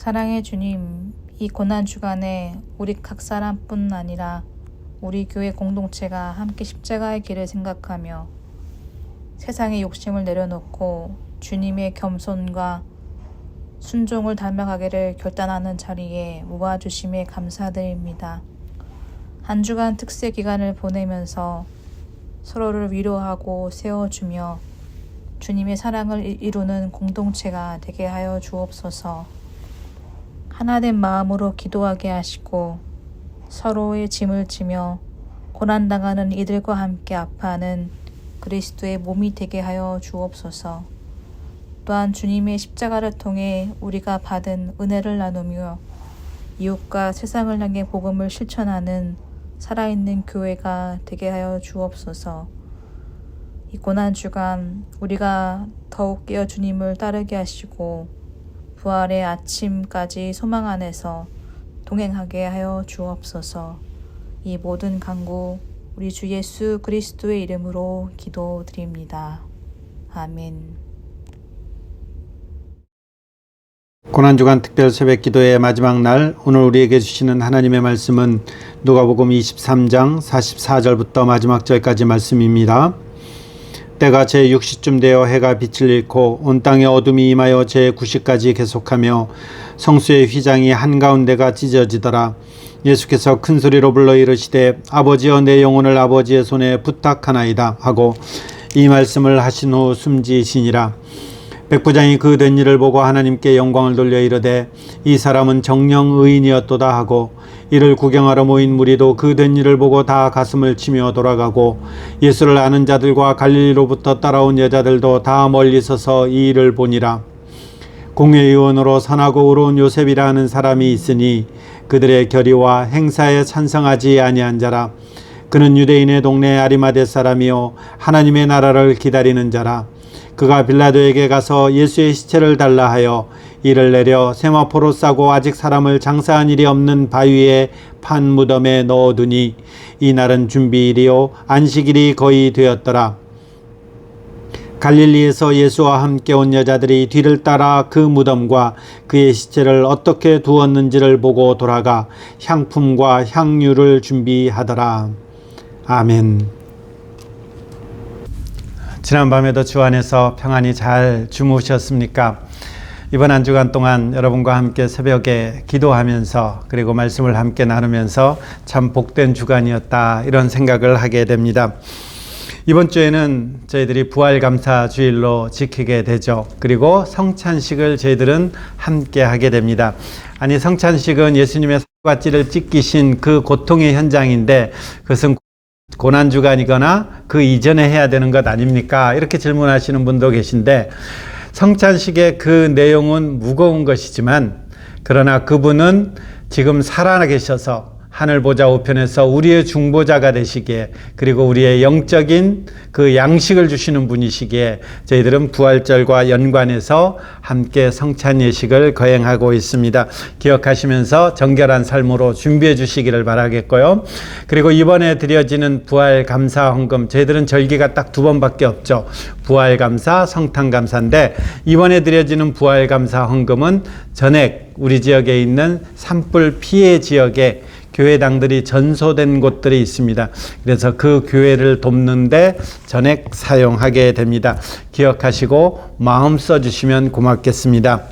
사랑의 주님, 이 고난주간에 우리 각 사람뿐 아니라 우리 교회 공동체가 함께 십자가의 길을 생각하며 세상의 욕심을 내려놓고 주님의 겸손과 순종을 닮아가기를 결단하는 자리에 모아주심에 감사드립니다. 한 주간 특세 기간을 보내면서 서로를 위로하고 세워주며 주님의 사랑을 이루는 공동체가 되게 하여 주옵소서. 하나된 마음으로 기도하게 하시고 서로의 짐을 지며 고난당하는 이들과 함께 아파하는 그리스도의 몸이 되게 하여 주옵소서. 또한 주님의 십자가를 통해 우리가 받은 은혜를 나누며 이웃과 세상을 향해 복음을 실천하는 살아있는 교회가 되게 하여 주옵소서. 이 고난주간 우리가 더욱 깨어 주님을 따르게 하시고 부활의 아침까지 소망 안에서 동행하게 하여 주옵소서. 이 모든 간구 우리 주 예수 그리스도의 이름으로 기도드립니다. 아멘. 고난주간 특별 새벽 기도의 마지막 날, 오늘 우리에게 주시는 하나님의 말씀은 누가복음 23장 44절부터 마지막 절까지 말씀입니다. 때가 제6시쯤 되어 해가 빛을 잃고 온 땅에 어둠이 임하여 제9시까지 계속하며 성수의 휘장이 한가운데가 찢어지더라. 예수께서 큰 소리로 불러 이르시되 아버지여 내 영혼을 아버지의 손에 부탁하나이다 하고 이 말씀을 하신 후 숨지시니라. 백부장이 그 된 일을 보고 하나님께 영광을 돌려 이르되 이 사람은 정녕 의인이었도다 하고 이를 구경하러 모인 무리도 그 된 일을 보고 다 가슴을 치며 돌아가고 예수를 아는 자들과 갈릴리로부터 따라온 여자들도 다 멀리 서서 이 일을 보니라. 공회의원으로 선하고 의로운 요셉이라 하는 사람이 있으니 그들의 결의와 행사에 찬성하지 아니한 자라. 그는 유대인의 동네 아리마대 사람이요 하나님의 나라를 기다리는 자라. 그가 빌라도에게 가서 예수의 시체를 달라 하여 이를 내려 세마포로 싸고 아직 사람을 장사한 일이 없는 바위에 판 무덤에 넣어두니 이날은 준비일이요 안식일이 거의 되었더라. 갈릴리에서 예수와 함께 온 여자들이 뒤를 따라 그 무덤과 그의 시체를 어떻게 두었는지를 보고 돌아가 향품과 향유를 준비하더라. 아멘. 지난밤에도 주 안에서 평안히 잘 주무셨습니까? 이번 한 주간 동안 여러분과 함께 새벽에 기도하면서 그리고 말씀을 함께 나누면서 참 복된 주간이었다 이런 생각을 하게 됩니다. 이번 주에는 저희들이 부활감사주일로 지키게 되죠. 그리고 성찬식을 저희들은 함께 하게 됩니다. 아니, 성찬식은 예수님의 살과 찢기신 그 고통의 현장인데 그것은 고난주간이거나 그 이전에 해야 되는 것 아닙니까? 이렇게 질문하시는 분도 계신데 성찬식의 그 내용은 무거운 것이지만 그러나 그분은 지금 살아계셔서 하늘보좌 우편에서 우리의 중보자가 되시기에 그리고 우리의 영적인 그 양식을 주시는 분이시기에 저희들은 부활절과 연관해서 함께 성찬 예식을 거행하고 있습니다. 기억하시면서 정결한 삶으로 준비해 주시기를 바라겠고요. 그리고 이번에 드려지는 부활감사 헌금, 저희들은 절기가 딱 2번밖에 없죠. 부활감사, 성탄감사인데 이번에 드려지는 부활감사 헌금은 전액 우리 지역에 있는 산불 피해 지역에 교회당들이 전소된 곳들이 있습니다. 그래서 그 교회를 돕는데 전액 사용하게 됩니다. 기억하시고 마음 써주시면 고맙겠습니다.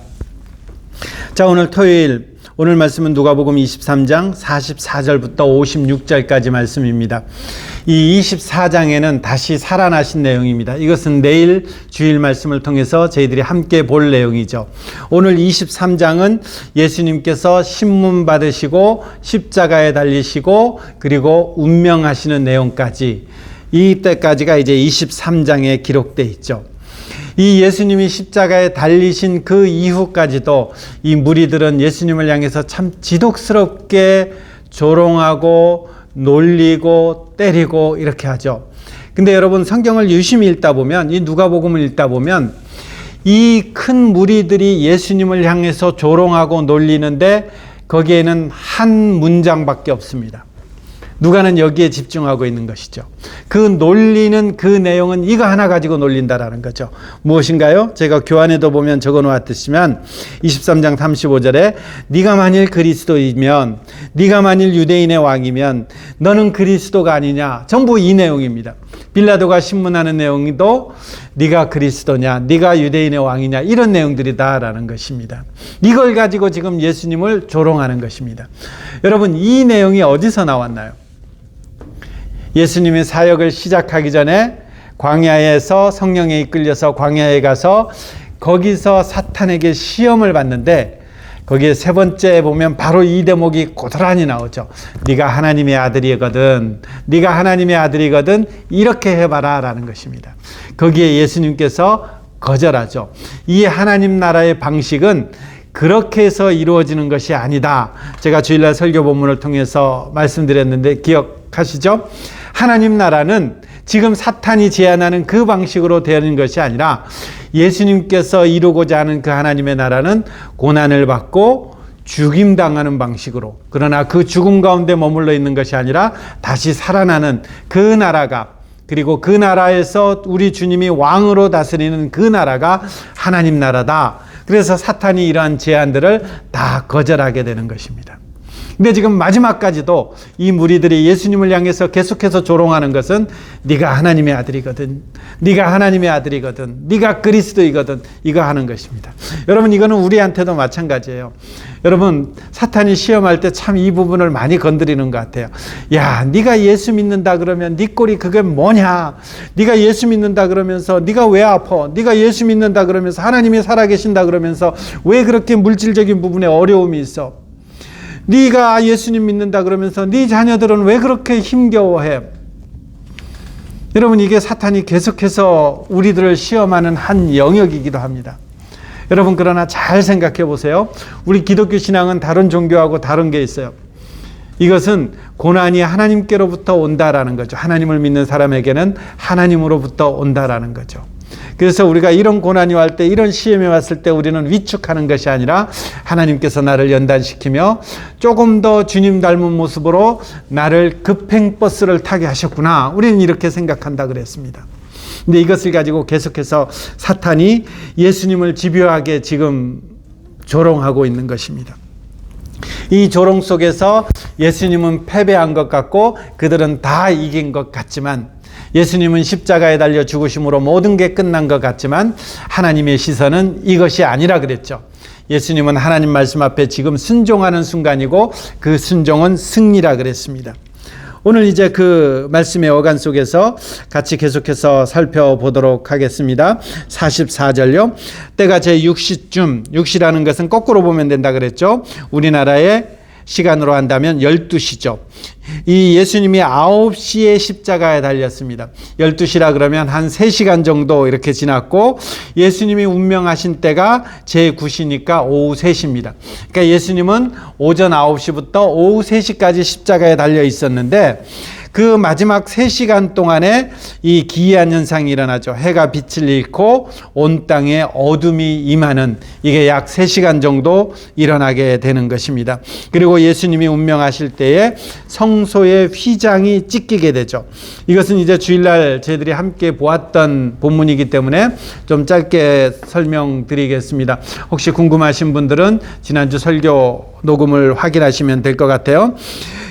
자, 오늘 토요일, 오늘 말씀은 누가복음 23장 44절부터 56절까지 말씀입니다. 이 24장에는 다시 살아나신 내용입니다. 이것은 내일 주일 말씀을 통해서 저희들이 함께 볼 내용이죠. 오늘 23장은 예수님께서 신문 받으시고 십자가에 달리시고 그리고 운명하시는 내용까지, 이때까지가 이제 23장에 기록되어 있죠. 이 예수님이 십자가에 달리신 그 이후까지도 이 무리들은 예수님을 향해서 참 지독스럽게 조롱하고 놀리고 때리고 이렇게 하죠. 근데 여러분, 성경을 유심히 읽다 보면, 이 누가복음을 읽다 보면 이 큰 무리들이 예수님을 향해서 조롱하고 놀리는데 거기에는 한 문장밖에 없습니다. 누가는 여기에 집중하고 있는 것이죠. 그 놀리는 그 내용은 이거 하나 가지고 놀린다라는 거죠. 무엇인가요? 제가 교환에도 보면 적어 놓았듯이면 23장 35절에 네가 만일 그리스도이면, 네가 만일 유대인의 왕이면 너는 그리스도가 아니냐. 전부 이 내용입니다. 빌라도가 신문하는 내용도 네가 그리스도냐, 네가 유대인의 왕이냐, 이런 내용들이다라는 것입니다. 이걸 가지고 지금 예수님을 조롱하는 것입니다. 여러분, 이 내용이 어디서 나왔나요? 예수님이 사역을 시작하기 전에 광야에서 성령에 이끌려서 광야에 가서 거기서 사탄에게 시험을 받는데, 거기에 세 번째 보면 바로 이 대목이 고스란히 나오죠. 네가 하나님의 아들이거든, 네가 하나님의 아들이거든, 이렇게 해봐라 라는 것입니다. 거기에 예수님께서 거절하죠. 이 하나님 나라의 방식은 그렇게 해서 이루어지는 것이 아니다. 제가 주일날 설교 본문을 통해서 말씀드렸는데 기억하시죠? 하나님 나라는 지금 사탄이 제안하는 그 방식으로 되는 것이 아니라 예수님께서 이루고자 하는 그 하나님의 나라는 고난을 받고 죽임당하는 방식으로, 그러나 그 죽음 가운데 머물러 있는 것이 아니라 다시 살아나는 그 나라가, 그리고 그 나라에서 우리 주님이 왕으로 다스리는 그 나라가 하나님 나라다. 그래서 사탄이 이러한 제안들을 다 거절하게 되는 것입니다. 근데 지금 마지막까지도 이 무리들이 예수님을 향해서 계속해서 조롱하는 것은 네가 하나님의 아들이거든, 네가 하나님의 아들이거든, 네가 그리스도이거든, 이거 하는 것입니다. 여러분, 이거는 우리한테도 마찬가지예요. 여러분, 사탄이 시험할 때 참 이 부분을 많이 건드리는 것 같아요. 야, 네가 예수 믿는다 그러면 네 꼴이 그게 뭐냐? 네가 예수 믿는다 그러면서 네가 왜 아파? 네가 예수 믿는다 그러면서 하나님이 살아계신다 그러면서 왜 그렇게 물질적인 부분에 어려움이 있어? 네가 예수님 믿는다 그러면서 네 자녀들은 왜 그렇게 힘겨워해? 여러분, 이게 사탄이 계속해서 우리들을 시험하는 한 영역이기도 합니다. 여러분, 그러나 잘 생각해 보세요. 우리 기독교 신앙은 다른 종교하고 다른 게 있어요. 이것은 고난이 하나님께로부터 온다라는 거죠. 하나님을 믿는 사람에게는 하나님으로부터 온다라는 거죠. 그래서 우리가 이런 고난이 왔을 때, 이런 시험이 왔을 때 우리는 위축하는 것이 아니라 하나님께서 나를 연단시키며 조금 더 주님 닮은 모습으로 나를 급행버스를 타게 하셨구나, 우리는 이렇게 생각한다 그랬습니다. 근데 이것을 가지고 계속해서 사탄이 예수님을 집요하게 지금 조롱하고 있는 것입니다. 이 조롱 속에서 예수님은 패배한 것 같고 그들은 다 이긴 것 같지만, 예수님은 십자가에 달려 죽으심으로 모든 게 끝난 것 같지만 하나님의 시선은 이것이 아니라 그랬죠. 예수님은 하나님 말씀 앞에 지금 순종하는 순간이고 그 순종은 승리라 그랬습니다. 오늘 이제 그 말씀의 어간 속에서 같이 계속해서 살펴보도록 하겠습니다. 44절요. 때가 제6시쯤, 6시라는 것은 거꾸로 보면 된다 그랬죠. 우리나라의 시간으로 한다면 12시죠. 이 예수님이 9시에 십자가에 달렸습니다. 12시라 그러면 한 3시간 정도 이렇게 지났고, 예수님이 운명하신 때가 제9시니까 오후 3시입니다. 그러니까 예수님은 오전 9시부터 오후 3시까지 십자가에 달려 있었는데, 그 마지막 3시간 동안에 이 기이한 현상이 일어나죠. 해가 빛을 잃고 온 땅에 어둠이 임하는, 이게 약 3시간 정도 일어나게 되는 것입니다. 그리고 예수님이 운명하실 때에 성소의 휘장이 찢기게 되죠. 이것은 이제 주일날 저희들이 함께 보았던 본문이기 때문에 좀 짧게 설명드리겠습니다. 혹시 궁금하신 분들은 지난주 설교 녹음을 확인하시면 될 것 같아요.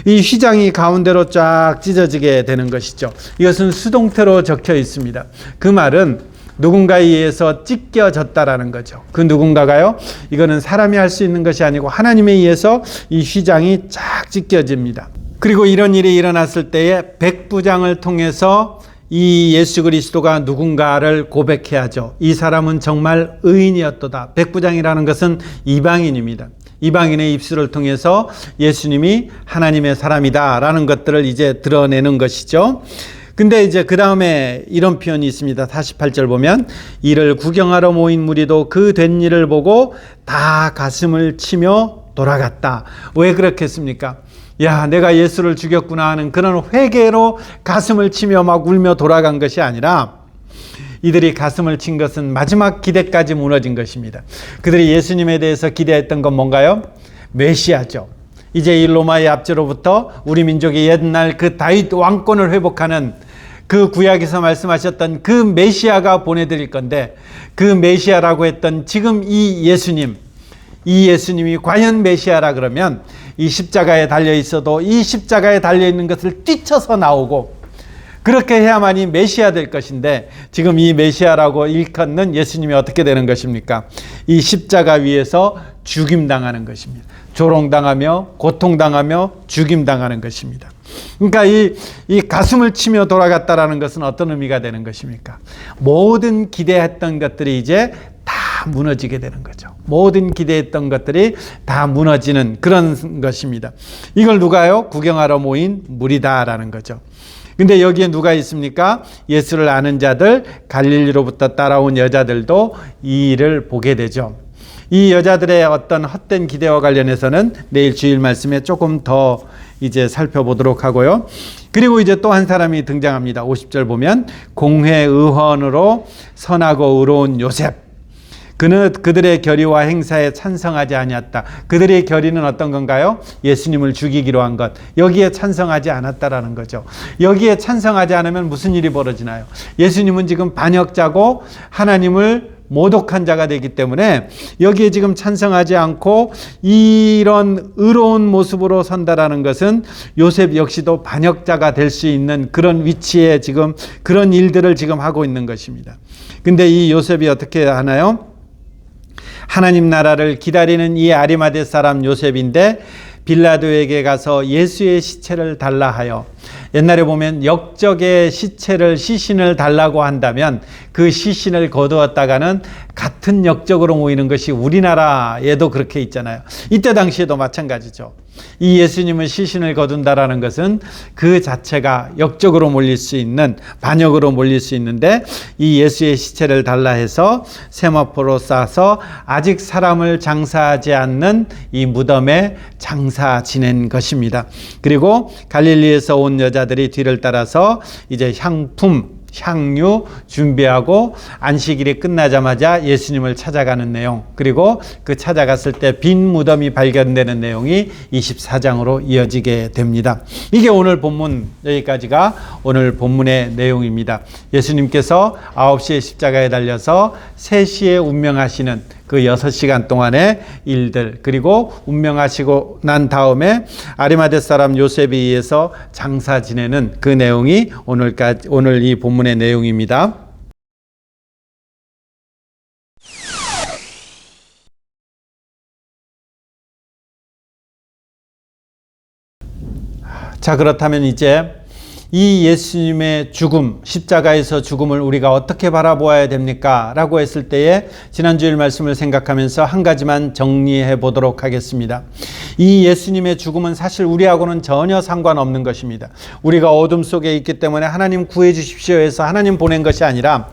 이 휘장이 가운데로 쫙 찢어지게 되는 것이죠. 이것은 수동태로 적혀 있습니다. 그 말은 누군가에 의해서 찢겨졌다라는 거죠. 그 누군가가요, 이거는 사람이 할 수 있는 것이 아니고 하나님에 의해서 이 휘장이 쫙 찢겨집니다. 그리고 이런 일이 일어났을 때에 백부장을 통해서 이 예수 그리스도가 누군가를 고백해야죠. 이 사람은 정말 의인이었도다. 백부장이라는 것은 이방인입니다. 이방인의 입술을 통해서 예수님이 하나님의 사람이다 라는 것들을 이제 드러내는 것이죠. 근데 이제 그 다음에 이런 표현이 있습니다. 48절 보면, 이를 구경하러 모인 무리도 그 된 일을 보고 다 가슴을 치며 돌아갔다. 왜 그렇겠습니까? 야, 내가 예수를 죽였구나 하는 그런 회개로 가슴을 치며 막 울며 돌아간 것이 아니라, 이들이 가슴을 친 것은 마지막 기대까지 무너진 것입니다. 그들이 예수님에 대해서 기대했던 건 뭔가요? 메시아죠. 이제 이 로마의 압제로부터 우리 민족의 옛날 그 다윗 왕권을 회복하는 그 구약에서 말씀하셨던 그 메시아가 보내드릴 건데, 그 메시아라고 했던 지금 이 예수님이 과연 메시아라 그러면 이 십자가에 달려 있어도 이 십자가에 달려 있는 것을 뛰쳐서 나오고, 그렇게 해야만이 메시아 될 것인데, 지금 이 메시아라고 일컫는 예수님이 어떻게 되는 것입니까? 이 십자가 위에서 죽임당하는 것입니다. 조롱당하며 고통당하며 죽임당하는 것입니다. 그러니까 이 가슴을 치며 돌아갔다라는 것은 어떤 의미가 되는 것입니까? 모든 기대했던 것들이 이제 다 무너지게 되는 거죠. 모든 기대했던 것들이 다 무너지는 그런 것입니다. 이걸 누가요? 구경하러 모인 무리다라는 거죠. 근데 여기에 누가 있습니까? 예수를 아는 자들, 갈릴리로부터 따라온 여자들도 이 일을 보게 되죠. 이 여자들의 어떤 헛된 기대와 관련해서는 내일 주일 말씀에 조금 더 이제 살펴보도록 하고요. 그리고 이제 또 한 사람이 등장합니다. 50절 보면 공회의원으로 선하고 의로운 요셉. 그들의 결의와 행사에 찬성하지 아니었다. 그들의 결의는 어떤 건가요? 예수님을 죽이기로 한 것. 여기에 찬성하지 않았다라는 거죠. 여기에 찬성하지 않으면 무슨 일이 벌어지나요? 예수님은 지금 반역자고 하나님을 모독한 자가 되기 때문에 여기에 지금 찬성하지 않고 이런 의로운 모습으로 선다라는 것은 요셉 역시도 반역자가 될 수 있는 그런 위치에 지금 그런 일들을 지금 하고 있는 것입니다. 근데 이 요셉이 어떻게 하나요? 하나님 나라를 기다리는 이 아리마대 사람 요셉인데 빌라도에게 가서 예수의 시체를 달라 하여, 옛날에 보면 역적의 시신을 달라고 한다면 그 시신을 거두었다가는 같은 역적으로 모이는 것이 우리나라에도 그렇게 있잖아요. 이때 당시에도 마찬가지죠. 이 예수님은 시신을 거둔다라는 것은 그 자체가 역적으로 몰릴 수 있는, 반역으로 몰릴 수 있는데, 이 예수의 시체를 달라 해서 세마포로 싸서 아직 사람을 장사하지 않는 이 무덤에 장사 지낸 것입니다. 그리고 갈릴리에서 온 여자들이 뒤를 따라서 이제 향유 준비하고 안식일이 끝나자마자 예수님을 찾아가는 내용, 그리고 그 찾아갔을 때 빈 무덤이 발견되는 내용이 24장으로 이어지게 됩니다. 이게 오늘 본문, 여기까지가 오늘 본문의 내용입니다. 예수님께서 9시에 십자가에 달려서 3시에 운명하시는 그 6시간 동안의 일들, 그리고 운명하시고 난 다음에 아리마대 사람 요셉에 의해서 장사 지내는 그 내용이 오늘 이 본문의 내용입니다. 자, 그렇다면 이제 이 예수님의 죽음, 십자가에서 죽음을 우리가 어떻게 바라보아야 됩니까? 라고 했을 때에 지난주일 말씀을 생각하면서 한 가지만 정리해 보도록 하겠습니다. 이 예수님의 죽음은 사실 우리하고는 전혀 상관없는 것입니다. 우리가 어둠 속에 있기 때문에 하나님 구해 주십시오 해서 하나님 보낸 것이 아니라,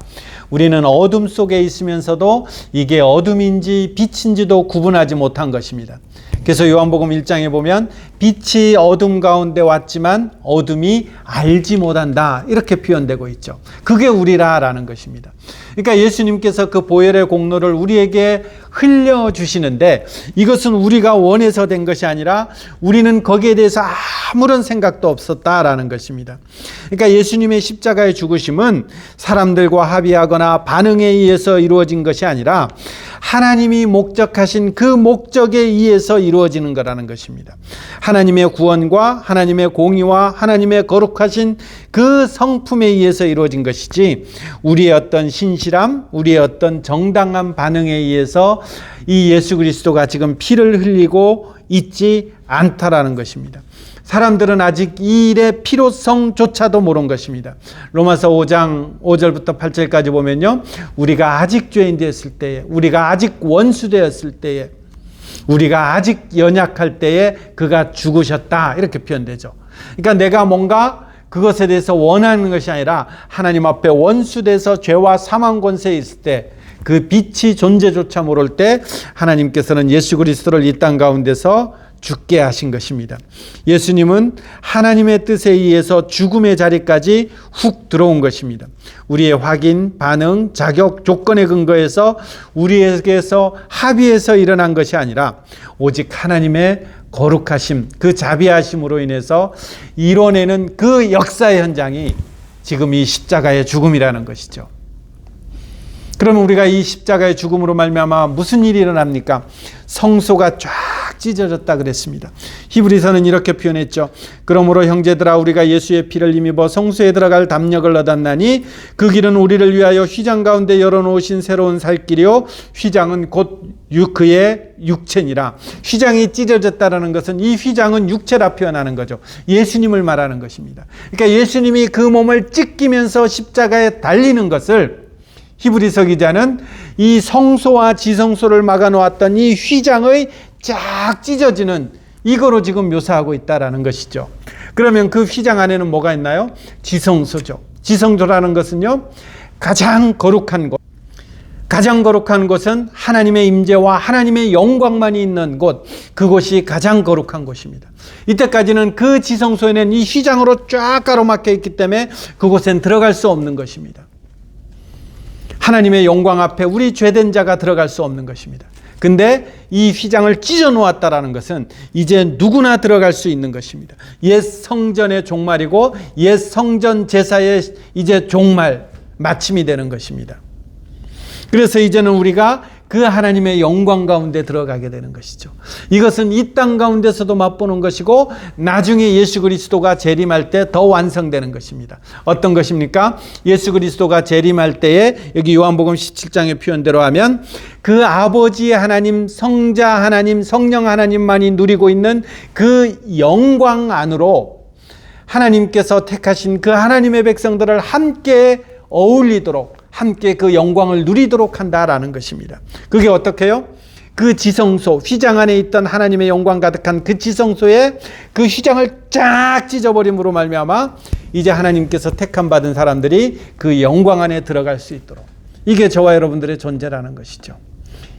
우리는 어둠 속에 있으면서도 이게 어둠인지 빛인지도 구분하지 못한 것입니다. 그래서 요한복음 1장에 보면 빛이 어둠 가운데 왔지만 어둠이 알지 못한다, 이렇게 표현되고 있죠. 그게 우리라라는 것입니다. 그러니까 예수님께서 그 보혈의 공로를 우리에게 흘려주시는데, 이것은 우리가 원해서 된 것이 아니라 우리는 거기에 대해서 아무런 생각도 없었다라는 것입니다. 그러니까 예수님의 십자가의 죽으심은 사람들과 합의하거나 반응에 의해서 이루어진 것이 아니라 하나님이 목적하신 그 목적에 의해서 이루어지는 거라는 것입니다. 하나님의 구원과 하나님의 공의와 하나님의 거룩하신 그 성품에 의해서 이루어진 것이지, 우리의 어떤 신실함, 우리의 어떤 정당한 반응에 의해서 이 예수 그리스도가 지금 피를 흘리고 있지 않다라는 것입니다. 사람들은 아직 이 일의 필요성조차도 모르는 것입니다. 로마서 5장 5절부터 8절까지 보면요, 우리가 아직 죄인 되었을 때에, 우리가 아직 원수 되었을 때에, 우리가 아직 연약할 때에 그가 죽으셨다, 이렇게 표현되죠. 그러니까 내가 뭔가 그것에 대해서 원하는 것이 아니라 하나님 앞에 원수돼서 죄와 사망 권세에 있을 때, 그 빛이 존재조차 모를 때 하나님께서는 예수 그리스도를 이 땅 가운데서 죽게 하신 것입니다. 예수님은 하나님의 뜻에 의해서 죽음의 자리까지 훅 들어온 것입니다. 우리의 확인, 반응, 자격, 조건에 근거해서 우리에게서 합의해서 일어난 것이 아니라 오직 하나님의 거룩하심, 그 자비하심으로 인해서 이뤄내는 그 역사의 현장이 지금 이 십자가의 죽음이라는 것이죠. 그러면 우리가 이 십자가의 죽음으로 말미암아 무슨 일이 일어납니까? 성소가 쫙 찢어졌다 그랬습니다. 히브리서는 이렇게 표현했죠. 그러므로 형제들아, 우리가 예수의 피를 힘입어 성소에 들어갈 담력을 얻었나니 그 길은 우리를 위하여 휘장 가운데 열어놓으신 새로운 살 길이요 휘장은 곧 그의 육체니라. 휘장이 찢어졌다라는 것은 이 휘장은 육체라 표현하는 거죠. 예수님을 말하는 것입니다. 그러니까 예수님이 그 몸을 찢기면서 십자가에 달리는 것을 히브리서 기자는 이 성소와 지성소를 막아놓았던 이 휘장의 쫙 찢어지는 이거로 지금 묘사하고 있다라는 것이죠. 그러면 그 휘장 안에는 뭐가 있나요? 지성소죠. 지성소라는 것은요, 가장 거룩한 곳. 가장 거룩한 곳은 하나님의 임재와 하나님의 영광만이 있는 곳, 그곳이 가장 거룩한 곳입니다. 이때까지는 그 지성소에는 이 휘장으로 쫙 가로막혀 있기 때문에 그곳엔 들어갈 수 없는 것입니다. 하나님의 영광 앞에 우리 죄된 자가 들어갈 수 없는 것입니다. 근데 이 휘장을 찢어 놓았다라는 것은 이제 누구나 들어갈 수 있는 것입니다. 옛 성전의 종말이고 옛 성전 제사의 이제 종말, 마침이 되는 것입니다. 그래서 이제는 우리가 그 하나님의 영광 가운데 들어가게 되는 것이죠. 이것은 이 땅 가운데서도 맛보는 것이고 나중에 예수 그리스도가 재림할 때 더 완성되는 것입니다. 어떤 것입니까? 예수 그리스도가 재림할 때에 여기 요한복음 17장의 표현대로 하면 그 아버지 하나님, 성자 하나님, 성령 하나님만이 누리고 있는 그 영광 안으로 하나님께서 택하신 그 하나님의 백성들을 함께 어울리도록, 함께 그 영광을 누리도록 한다라는 것입니다. 그게 어떻게 해요? 그 지성소, 휘장 안에 있던 하나님의 영광 가득한 그 지성소에 그 휘장을 쫙 찢어버림으로 말미암아 이제 하나님께서 택함 받은 사람들이 그 영광 안에 들어갈 수 있도록, 이게 저와 여러분들의 존재라는 것이죠.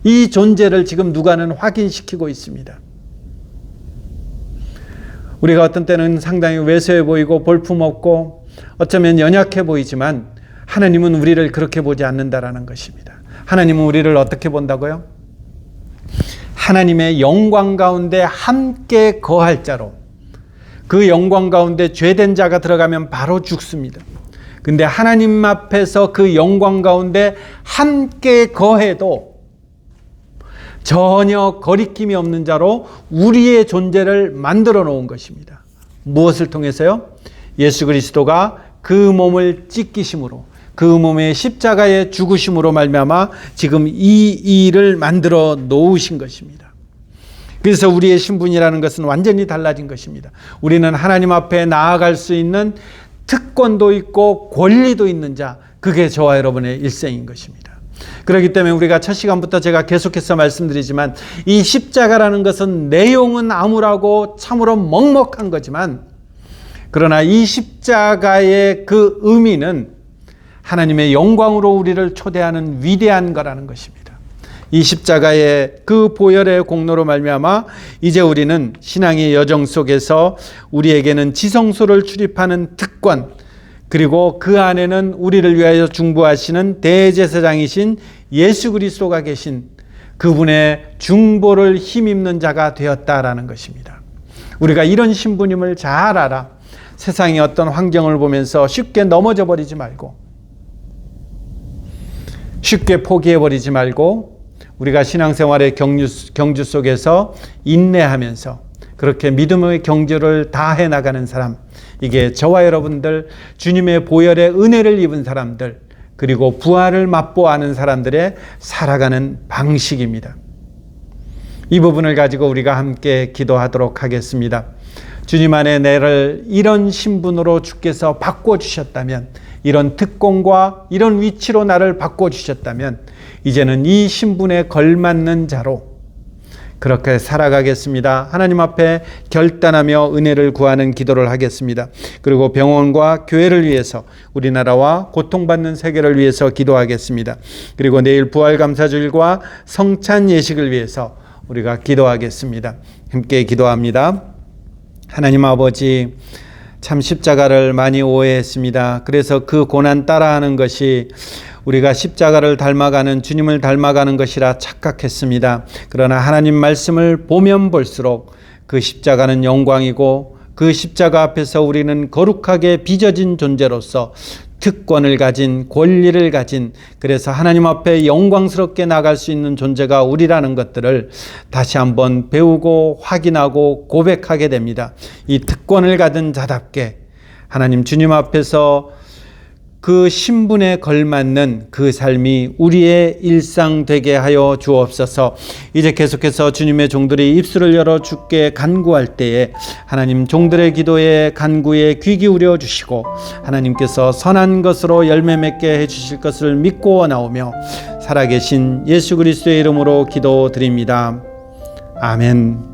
이 존재를 지금 누가는 확인시키고 있습니다. 우리가 어떤 때는 상당히 왜소해 보이고 볼품없고 어쩌면 연약해 보이지만 하나님은 우리를 그렇게 보지 않는다라는 것입니다. 하나님은 우리를 어떻게 본다고요? 하나님의 영광 가운데 함께 거할 자로, 그 영광 가운데 죄된 자가 들어가면 바로 죽습니다. 근데 하나님 앞에서 그 영광 가운데 함께 거해도 전혀 거리낌이 없는 자로 우리의 존재를 만들어 놓은 것입니다. 무엇을 통해서요? 예수 그리스도가 그 몸을 찢기심으로, 그 몸의 십자가의 죽으심으로 말미암아 지금 이 일을 만들어 놓으신 것입니다. 그래서 우리의 신분이라는 것은 완전히 달라진 것입니다. 우리는 하나님 앞에 나아갈 수 있는 특권도 있고 권리도 있는 자, 그게 저와 여러분의 일생인 것입니다. 그렇기 때문에 우리가 첫 시간부터 제가 계속해서 말씀드리지만 이 십자가라는 것은 내용은 암울하고 참으로 먹먹한 거지만, 그러나 이 십자가의 그 의미는 하나님의 영광으로 우리를 초대하는 위대한 거라는 것입니다. 이 십자가의 그 보혈의 공로로 말미암아 이제 우리는 신앙의 여정 속에서 우리에게는 지성소를 출입하는 특권, 그리고 그 안에는 우리를 위하여 중보하시는 대제사장이신 예수 그리스도가 계신 그분의 중보를 힘입는 자가 되었다라는 것입니다. 우리가 이런 신분임을 잘 알아 세상의 어떤 환경을 보면서 쉽게 넘어져 버리지 말고, 쉽게 포기해버리지 말고, 우리가 신앙생활의 경주 속에서 인내하면서 그렇게 믿음의 경주를 다해 나가는 사람, 이게 저와 여러분들 주님의 보혈의 은혜를 입은 사람들, 그리고 부활을 맛보아하는 사람들의 살아가는 방식입니다. 이 부분을 가지고 우리가 함께 기도하도록 하겠습니다. 주님 안에 나를 이런 신분으로 주께서 바꿔주셨다면, 이런 특권과 이런 위치로 나를 바꿔주셨다면 이제는 이 신분에 걸맞는 자로 그렇게 살아가겠습니다. 하나님 앞에 결단하며 은혜를 구하는 기도를 하겠습니다. 그리고 병원과 교회를 위해서, 우리나라와 고통받는 세계를 위해서 기도하겠습니다. 그리고 내일 부활감사주일과 성찬 예식을 위해서 우리가 기도하겠습니다. 함께 기도합니다. 하나님 아버지, 참 십자가를 많이 오해했습니다. 그래서 그 고난 따라하는 것이 우리가 십자가를 닮아가는, 주님을 닮아가는 것이라 착각했습니다. 그러나 하나님 말씀을 보면 볼수록 그 십자가는 영광이고 그 십자가 앞에서 우리는 거룩하게 빚어진 존재로서 특권을 가진, 권리를 가진, 그래서 하나님 앞에 영광스럽게 나갈 수 있는 존재가 우리라는 것들을 다시 한번 배우고 확인하고 고백하게 됩니다. 이 특권을 가진 자답게 하나님 주님 앞에서 그 신분에 걸맞는 그 삶이 우리의 일상 되게 하여 주옵소서. 이제 계속해서 주님의 종들이 입술을 열어 주께 간구할 때에 하나님 종들의 기도에 간구에 귀 기울여 주시고 하나님께서 선한 것으로 열매 맺게 해 주실 것을 믿고 원하오며 살아계신 예수 그리스도의 이름으로 기도드립니다. 아멘.